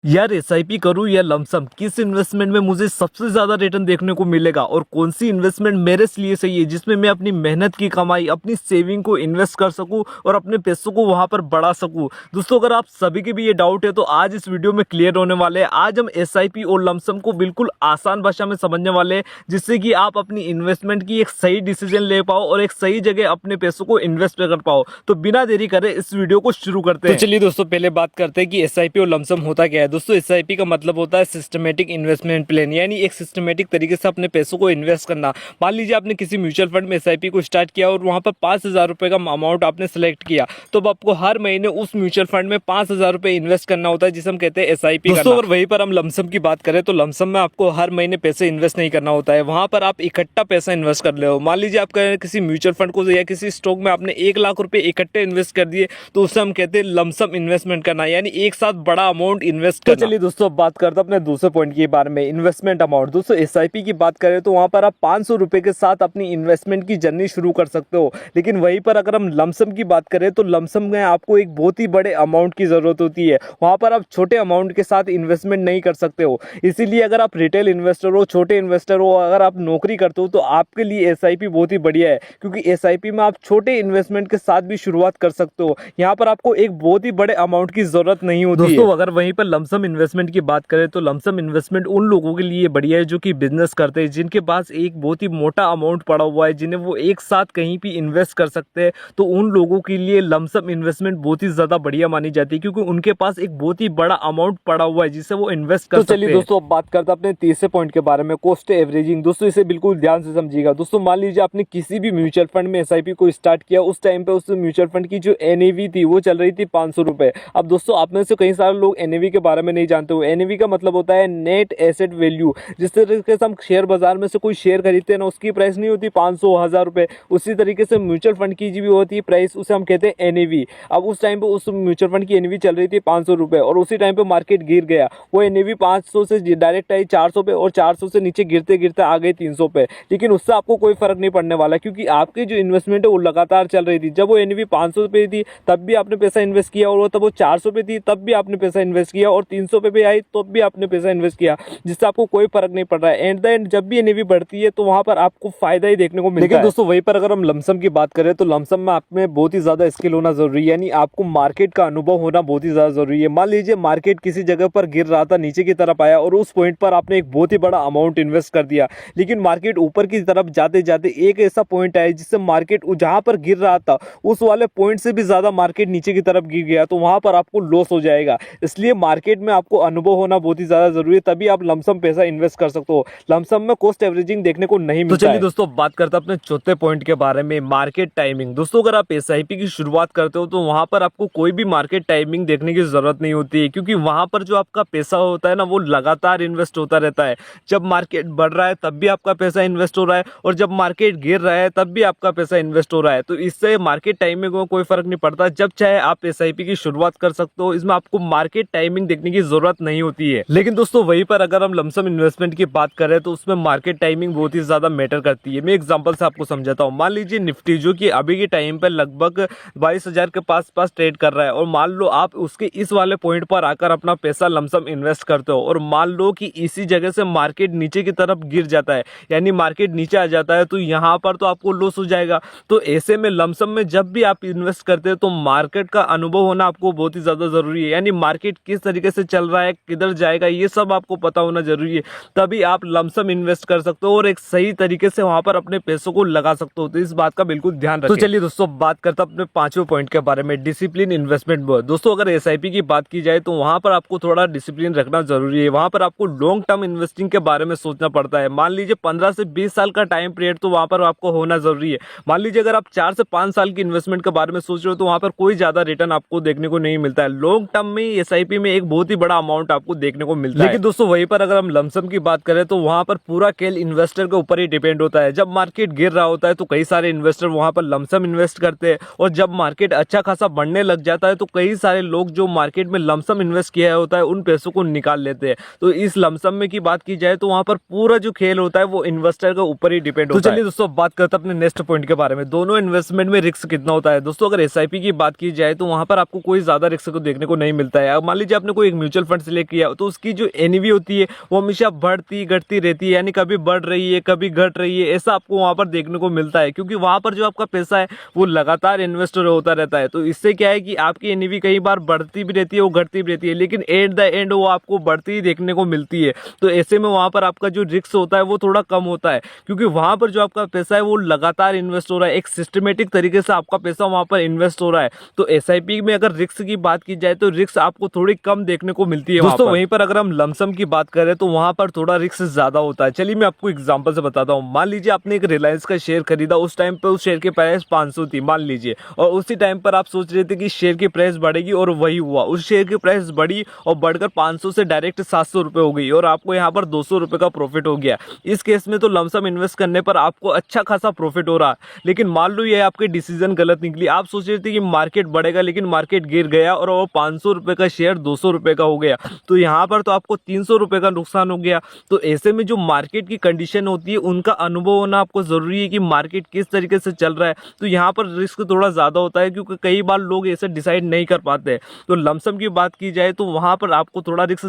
यार एसआईपी करूं या लमसम, किस इन्वेस्टमेंट में मुझे सबसे ज्यादा रिटर्न देखने को मिलेगा और कौन सी इन्वेस्टमेंट मेरे लिए सही है जिसमें मैं अपनी मेहनत की कमाई, अपनी सेविंग को इन्वेस्ट कर सकूं और अपने पैसों को वहां पर बढ़ा सकूं। दोस्तों, अगर आप सभी के भी ये डाउट है तो आज इस वीडियो में क्लियर होने वाले हैं। आज हम एसआईपी और लमसम को बिल्कुल आसान भाषा में समझने वाले हैं, जिससे कि आप अपनी इन्वेस्टमेंट की एक सही डिसीजन ले पाओ और एक सही जगह अपने पैसों को इन्वेस्ट कर पाओ। तो बिना देरी करे इस वीडियो को शुरू करते हैं। तो चलिए दोस्तों, पहले बात करते हैं कि एसआईपी और लमसम होता क्या है। दोस्तों, एसआईपी का मतलब होता है सिस्टमेटिक इन्वेस्टमेंट प्लान, यानी एक सिस्टमेटिक तरीके से अपने पैसों को इन्वेस्ट करना। मान लीजिए आपने किसी म्यूचुअल फंड में एसआईपी को स्टार्ट किया और वहां पर 5,000 रुपए का अमाउंट आपने सेलेक्ट किया, तो अब आपको हर महीने उस म्यूचुअल फंड में 5,000 रुपए इन्वेस्ट करना होता है, जिसे हम कहते हैं एसआईपी। दोस्तों, अगर वहीं पर हम लमसम की बात करें तो लमसम में आपको हर महीने पैसे इन्वेस्ट नहीं करना होता है, वहां पर आप इकट्ठा पैसा इन्वेस्ट कर ले हो। मान लीजिए आप किसी म्यूचुअल फंड को या किसी स्टॉक में आपने 1,00,000 रुपए इकट्ठे इन्वेस्ट कर दिए, तो उसे हम कहते हैं लमसम इन्वेस्टमेंट करना, यानी एक साथ बड़ा अमाउंट इन्वेस्ट करना। चलिए दोस्तों, बात करते हैं अपने दूसरे पॉइंट के बारे में, इन्वेस्टमेंट अमाउंट। दोस्तों, एसआईपी की बात करें तो वहां पर आप 500 रुपए के साथ अपनी इन्वेस्टमेंट की जर्नी शुरू कर सकते हो। लेकिन वहीं पर अगर हम लमसम की बात करें तो लमसम में आपको एक बहुत ही बड़े अमाउंट की जरूरत होती है, वहां पर आप छोटे अमाउंट के साथ इन्वेस्टमेंट नहीं कर सकते हो। इसीलिए अगर आप रिटेल इन्वेस्टर हो, छोटे इन्वेस्टर हो, अगर आप नौकरी करते हो तो आपके लिए एसआईपी बहुत ही बढ़िया है, क्योंकि एसआईपी में आप छोटे इन्वेस्टमेंट के साथ भी शुरुआत कर सकते हो। यहाँ पर आपको एक बहुत ही बड़े अमाउंट की जरूरत नहीं होती। दोस्तों, अगर वहीं पर लमसम इन्वेस्टमेंट की बात करें तो लमसम इन्वेस्टमेंट उन लोगों के लिए बढ़िया है जो कि बिजनेस करते हैं, जिनके पास एक बहुत ही मोटा अमाउंट पड़ा हुआ है, जिन्हें वो एक साथ कहीं भी इन्वेस्ट कर सकते हैं। तो उन लोगों के लिए लमसम इन्वेस्टमेंट बहुत ही ज्यादा बढ़िया मानी जाती है, क्योंकि उनके पास एक बहुत ही बड़ा अमाउंट पड़ा हुआ है जिसे वो इन्वेस्ट कर सकते हैं। चलिए दोस्तों, अब बात करते हैं अपने तीसरे पॉइंट के बारे में, कॉस्ट एवरेजिंग। दोस्तों, इसे बिल्कुल ध्यान से समझिएगा। दोस्तों, मान लीजिए आपने किसी भी म्यूचुअल फंड में एसआईपी को स्टार्ट किया, उस टाइम पे उस म्यूचुअल फंड की जो एनएवी थी वो चल रही थी 500 रुपए। अब दोस्तों, आप में से कई सारे लोग एनएवी के बारे में नहीं जानते हो। एनएवी का मतलब होता है नेट एसेट वैल्यू। जिस तरीके से हम शेयर बाजार में से कोई शेयर खरीदते हैं ना, उसकी प्राइस नहीं होती 500 1000 रुपए, उसी तरीके से म्यूचुअल फंड की भी होती है प्राइस, उसे हम कहते हैं एनएवी। अब उस टाइम पे उस म्यूचुअल फंड की एनएवी चल रही थी 500 रुपए और उसी टाइम पे मार्केट गिर गया, वो एनएवी 500 से डायरेक्ट आई 400 पे और 400 से नीचे गिरते गिरते आ गई 300 पे। लेकिन उससे आपको कोई फर्क नहीं पड़ने वाला, क्योंकि आपकी जो इन्वेस्टमेंट है वो लगातार चल रही थी। जब वो एनएवी 500 पे थी तब भी आपने पैसा इन्वेस्ट किया, और वो तब वो 400 पे थी तब भी आपने पैसा इन्वेस्ट किया, और 300 पे भी आई तब भी आपने पैसा इन्वेस्ट किया, जिससे आपको कोई फर्क नहीं पड़ रहा है। एट द एंड जब भी एनएवी बढ़ती है तो वहां पर आपको फायदा ही देखने को मिलता है। लेकिन दोस्तों, वहीं पर अगर हम लमसम की बात करें तो लमसम में आप में बहुत ही ज्यादा स्किल होना जरूरी है, यानी आपको मार्केट का अनुभव होना बहुत ही ज्यादा जरूरी है। मान लीजिए मार्केट किसी जगह पर गिर रहा था, नीचे की तरफ आया और उस पॉइंट पर आपने एक बहुत ही बड़ा अमाउंट इन्वेस्ट कर दिया, लेकिन मार्केट ऊपर की तरफ जाते जाते एक ऐसा पॉइंट आया जिससे मार्केट जहां पर गिर रहा था उस वाले पॉइंट से भी ज्यादा मार्केट नीचे की तरफ गिर गया, तो वहां पर आपको लॉस हो जाएगा। इसलिए मार्केट में आपको अनुभव होना बहुत ही ज्यादा जरूरी है, तभी आप लमसम पैसा इन्वेस्ट कर सकते हो। लमसम में कॉस्ट एवरेजिंग देखने को नहीं मिलता। तो चलिए दोस्तों, बात करते हैं अपने चौथे पॉइंट के बारे में, मार्केट टाइमिंग। दोस्तों, अगर आप एसआईपी की शुरुआत करते हो तो वहां पर आपको कोई भी मार्केट टाइमिंग देखने की जरूरत नहीं होती है, क्योंकि वहां पर जो आपका पैसा होता है ना वो लगातार इन्वेस्ट होता रहता है। जब मार्केट बढ़ रहा है तब भी आपका पैसा इन्वेस्ट हो रहा है, और जब मार्केट गिर रहा है तब भी आपका पैसा इन्वेस्ट हो रहा है। तो इससे मार्केट टाइमिंग में कोई फर्क नहीं पड़ता, जब चाहे आप एसआईपी की शुरुआत कर सकते हो। इसमें आपको मार्केट टाइमिंग देखने की जरूरत नहीं होती है। लेकिन दोस्तों, वहीं पर अगर हम लमसम इन्वेस्टमेंट की बात करें तो उसमें मार्केट टाइमिंग बहुत ही ज्यादा मैटर करती है। मैं एग्जांपल से आपको समझाता हूं। मान लीजिए निफ्टी जो कि अभी के टाइम पर लगभग 22,000 के पास ट्रेड कर रहा है, और मान लो आप उसके इस वाले पॉइंट पर आकर अपना पैसा लमसम इन्वेस्ट करते हो, और मान लो कि इसी जगह से मार्केट नीचे की तरफ गिर जाता है, यानी मार्केट नीचे आ जाता है, तो यहाँ पर तो आपको लॉस हो जाएगा। तो ऐसे में लमसम में जब भी आप इन्वेस्ट करते हैं तो मार्केट का अनुभव होना आपको बहुत ही ज्यादा जरूरी है, यानी मार्केट किस तरीके से चल रहा है, किधर जाएगा, ये सब आपको पता होना जरूरी है, तभी आप लमसम इन्वेस्ट कर सकते हो और एक सही तरीके से वहां पर अपने पैसों को लगा सकते हो। तो इस बात का बिल्कुल ध्यान रखें। तो चलिए दोस्तों, बात करते हैं अपने पांचवें पॉइंट के बारे में, डिसिप्लिन इन्वेस्टमेंट। दोस्तों, अगर एसआईपी की बात की जाए तो वहां पर आपको थोड़ा डिसिप्लिन रखना जरूरी है। वहां पर आपको लॉन्ग टर्म इन्वेस्टिंग के बारे में सोचना पड़ता है। मान लीजिए 15 से 20 साल का टाइम पीरियड तो वहां पर आपको होना जरूरी है। मान लीजिए अगर आप 4 से 5 साल की इन्वेस्टमेंट के बारे में सोच रहे हो तो वहां पर कोई ज्यादा रिटर्न आपको देखने को नहीं मिलता है। लॉन्ग टर्म में एसआईपी में एक बहुत ही बड़ा अमाउंट आपको देखने को मिलता है। लेकिन दोस्तों, वहीं पर अगर हम लमसम की बात करें तो वहां पर पूरा खेल इन्वेस्टर के ऊपर ही डिपेंड होता है। जब मार्केट गिर रहा होता है तो कई सारे इन्वेस्टर वहां पर लमसम इन्वेस्ट करते हैं, और जब मार्केट अच्छा खासा बढ़ने लग जाता है तो कई सारे लोग जो मार्केट में लमसम इन्वेस्ट किया होता है उन पैसों को निकाल लेते हैं। तो इस लमसम में की बात की जाए तो वहां पर पूरा जो खेल होता है वो इन्वेस्टर के ऊपर ही डिपेंड होता है। तो चलिए दोस्तों, बात करते हैं अपने नेक्स्ट पॉइंट के बारे में, दोनों इन्वेस्टमेंट में रिस्क कितना होता है। दोस्तों, अगर एसआईपी की बात की जाए तो वहां पर आपको कोई ज्यादा रिस्क को देखने को नहीं मिलता है। मान लीजिए आपने कोई एक म्यूचुअल फंड सिलेक्ट किया तो उसकी जो एनएवी होती है वो हमेशा बढ़ती घटती रहती है, यानी कभी बढ़ रही है कभी घट रही है, ऐसा आपको वहां पर देखने को मिलता है, क्योंकि वहां पर जो आपका पैसा है वो लगातार इन्वेस्टर होता रहता है। तो इससे क्या है कि आपकी एनएवी कई बार बढ़ती भी रहती है वो घटती भी रहती है, लेकिन एट द एंड वो आपको बढ़ती ही देखने को मिलती है। तो ऐसे में वहां पर आपका जो रिस्क होता है वो थोड़ा कम होता है, क्योंकि वहां पर जो आपका पैसा है वो लगातार इन्वेस्ट हो रहा है, एक सिस्टमेटिक तरीके से आपका पैसा वहां पर इन्वेस्ट हो रहा है। तो एसआईपी में अगर रिस्क की बात की जाए तो रिस्क आपको थोड़ी कम देखने को मिलती है दोस्तों। वहीं पर अगर हम लमसम की बात करें तो वहां पर थोड़ा रिस्क ज्यादा होता है। चलिए मैं आपको एग्जांपल से बताता हूं। मान लीजिए आपने एक रिलायंस का शेयर खरीदा, उस टाइम पे उस शेयर की प्राइस 500 थी मान लीजिए, और उसी टाइम पर आप सोच रहे थे कि शेयर की प्राइस बढ़ेगी और वही हुआ, उस शेयर की प्राइस बढ़ी और बढ़कर 500 से डायरेक्ट 700 रुपए हो गई और आपको यहाँ पर 200 रुपए का प्रॉफिट हो गया। इस केस में तो लमसम इन्वेस्ट करने पर आपको अच्छा खासा प्रॉफिट हो रहा है। लेकिन मान लो ये आपके डिसीजन गलत निकली, आप सोच रहे थे कि मार्केट बढ़ेगा लेकिन मार्केट गिर गया और वो 500 रुपए का शेयर 200 रुपए का हो गया, तो यहाँ पर तो आपको 300 रुपए का नुकसान हो गया। तो ऐसे में जो मार्केट की कंडीशन होती है उनका अनुभव होना आपको जरूरी है कि मार्केट किस तरीके से चल रहा है। तो यहाँ पर रिस्क थोड़ा ज्यादा होता है, क्योंकि कई बार लोग ऐसे डिसाइड नहीं कर पाते। तो लमसम की बात की जाए तो वहां पर आपको थोड़ा रिस्क